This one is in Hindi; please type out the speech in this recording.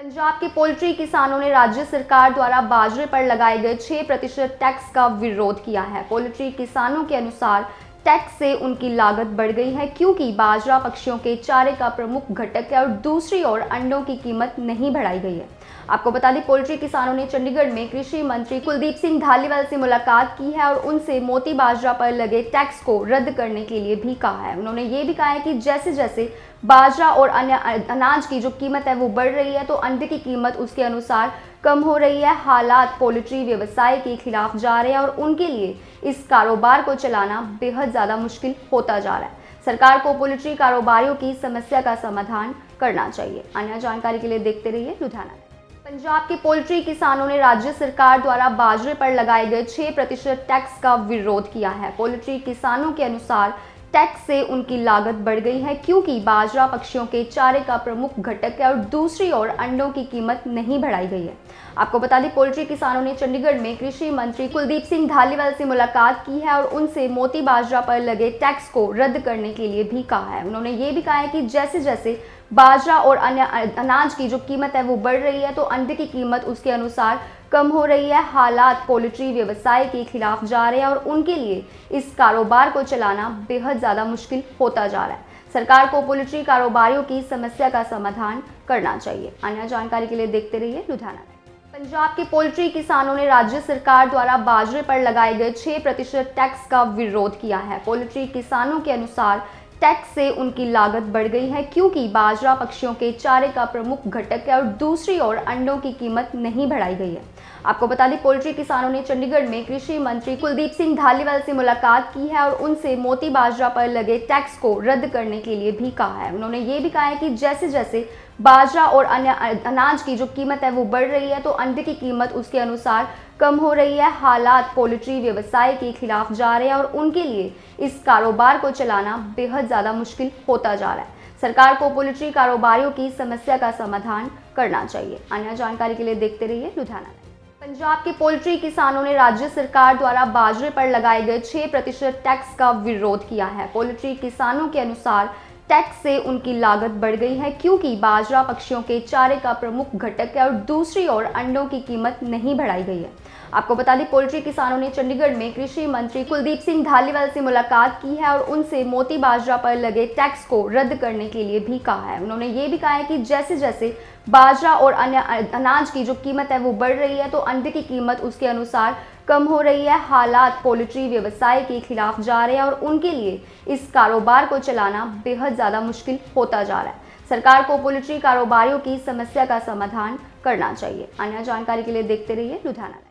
पंजाब के पोल्ट्री किसानों ने राज्य सरकार द्वारा बाजरे पर लगाए गए 6% टैक्स का विरोध किया है। पोल्ट्री किसानों के अनुसार टैक्स से उनकी लागत बढ़ गई है क्योंकि बाजरा पक्षियों के चारे का प्रमुख घटक है और दूसरी ओर अंडों की कीमत नहीं बढ़ाई गई है। आपको बता दें, पोल्ट्री किसानों ने चंडीगढ़ में कृषि मंत्री कुलदीप सिंह धालीवाल से मुलाकात की है और उनसे मोती बाजरा पर लगे टैक्स को रद्द करने के लिए भी कहा है। उन्होंने ये भी कहा है कि जैसे जैसे बाजरा और अन्य अनाज की जो कीमत है वो बढ़ रही है तो अंडे की कीमत उसके अनुसार कम हो रही है। हालात पोल्ट्री व्यवसाय के खिलाफ जा रहे हैं और उनके लिए इस कारोबार को चलाना बेहद ज़्यादा मुश्किल होता जा रहा है। सरकार को पोल्ट्री कारोबारियों की समस्या का समाधान करना चाहिए। अन्य जानकारी के लिए देखते रहिए लुधियाना। पंजाब के पोल्ट्री किसानों ने राज्य सरकार द्वारा बाजरे पर लगाए गए 6% टैक्स का विरोध किया है। पोल्ट्री किसानों के अनुसार टैक्स से उनकी लागत बढ़ गई है क्योंकि बाजरा पक्षियों के चारे का प्रमुख घटक है और दूसरी ओर अंडों की कीमत नहीं बढ़ाई गई है। आपको बता दें, पोल्ट्री किसानों ने चंडीगढ़ में कृषि मंत्री कुलदीप सिंह धालीवाल से मुलाकात की है और उनसे मोती बाजरा पर लगे टैक्स को रद्द करने के लिए भी कहा है। उन्होंने ये भी कहा है कि जैसे जैसे बाजरा और अन्य अनाज की जो कीमत है वो बढ़ रही है तो अंडे की कीमत उसके अनुसार कम हो रही है। हालात पोल्ट्री व्यवसाय के खिलाफ जा रहे हैं और उनके लिए इस कारोबार को चलाना बेहद ज़्यादा मुश्किल होता जा रहा है। सरकार को पोल्ट्री कारोबारियों की समस्या का समाधान करना चाहिए। अन्य जानकारी के लिए देखते रहिए लुधियाना। पंजाब के पोल्ट्री किसानों ने राज्य सरकार द्वारा बाजरे पर लगाए गए 6% टैक्स का विरोध किया है। पोल्ट्री किसानों के अनुसार टैक्स से उनकी लागत बढ़ गई है क्योंकि बाजरा पक्षियों के चारे का प्रमुख घटक है और दूसरी ओर अंडों की कीमत नहीं बढ़ाई गई है। आपको बता दें, पोल्ट्री किसानों ने चंडीगढ़ में कृषि मंत्री कुलदीप सिंह धालीवाल से मुलाकात की है और उनसे मोती बाजरा पर लगे टैक्स को रद्द करने के लिए भी कहा है। उन्होंने ये भी कहा है कि जैसे जैसे बाजरा और अन्य अनाज की जो कीमत है वो बढ़ रही है तो अंडे की कीमत उसके अनुसार कम हो रही है। हालात पोल्ट्री व्यवसाय के खिलाफ जा रहे हैं और उनके लिए इस कारोबार को चलाना बेहद ज़्यादा मुश्किल होता जा रहा है। सरकार को पोल्ट्री कारोबारियों की समस्या का समाधान करना चाहिए। अन्य जानकारी के लिए देखते रहिए लुधियाना। पंजाब के पोल्ट्री किसानों ने राज्य सरकार द्वारा बाजरे पर लगाए गए 6% टैक्स का विरोध किया है। पोल्ट्री किसानों के अनुसार टैक्स से उनकी लागत बढ़ गई है क्योंकि बाजरा पक्षियों के चारे का प्रमुख घटक है और दूसरी ओर अंडों की कीमत नहीं बढ़ाई गई है। आपको बता दें, पोल्ट्री किसानों ने चंडीगढ़ में कृषि मंत्री कुलदीप सिंह धालीवाल से मुलाकात की है और उनसे मोती बाजरा पर लगे टैक्स को रद्द करने के लिए भी कहा है। उन्होंने ये भी कहा है कि जैसे जैसे बाजरा और अन्य अनाज की जो कीमत है वो बढ़ रही है तो अंडे की कीमत उसके अनुसार कम हो रही है। हालात पोल्ट्री व्यवसाय के खिलाफ जा रहे हैं और उनके लिए इस कारोबार को चलाना बेहद ज़्यादा मुश्किल होता जा रहा है। सरकार को पोल्ट्री कारोबारियों की समस्या का समाधान करना चाहिए। अन्य जानकारी के लिए देखते रहिए लुधियाना।